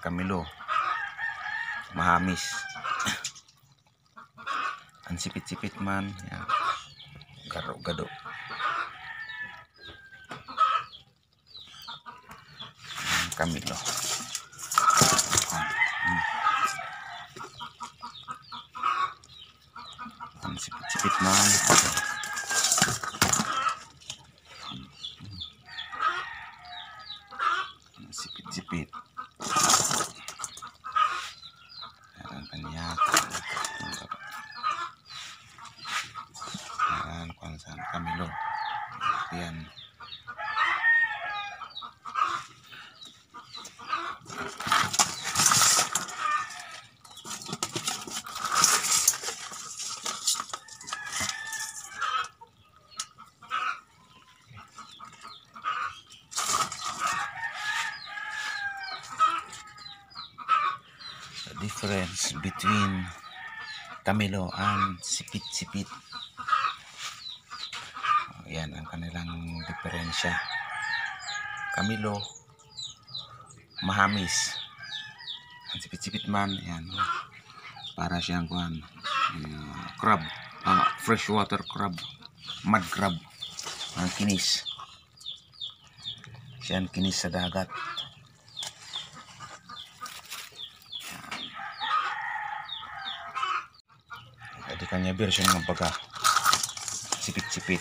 Camilo. Mahamis. Ang sipit-sipit man. Yan. Gado-gado. Camilo. Ang sipit-sipit man. Ang sipit-sipit. Ang kanya. Yan, kung saan Camilo. Yan. Difference between Camilo and sipit-sipit. Yan ang kanilang diferensya. Camilo mahamis. Ang sipit-sipit man, yan, para siyang crab, freshwater crab, mud crab, ang kinis. Siyang kinis sa dagat. Di kanya version ng pagka sipit-sipit.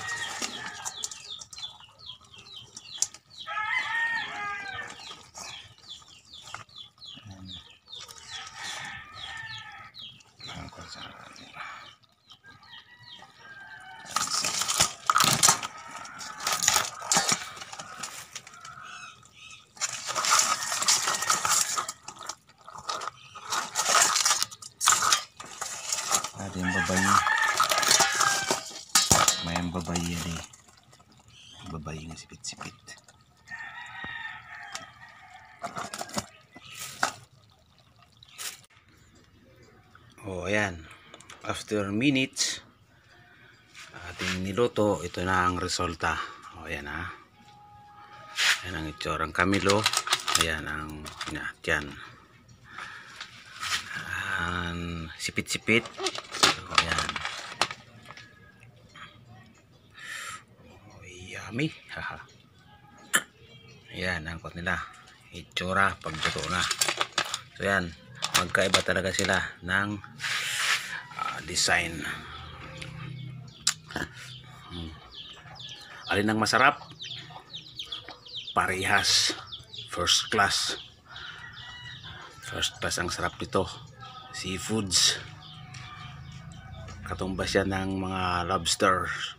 Ada yang babayi, may ang babayi ali, babayi nga sipit-sipit. Oh, ayan, after minutes ating niluto, ito na ang resulta. Oh, ayan ha, ayan ang itsurang Camilo. Ayan ang yan, sipit-sipit. Ayan. Oh, yummy. Haha. Ayan, ang kot nila. Itsura pagluto na. So yan, magkaiba talaga sila ng design. Alin ang masarap? Parehas. First class. First class ang sarap nito. Seafoods. Katumbas yan ng mga lobsters.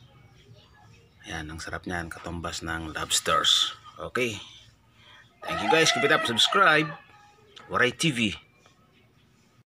Ayan, ang sarap niyan. Katumbas ng lobsters. Okay. Thank you guys. Keep it up. Subscribe. Waray TV.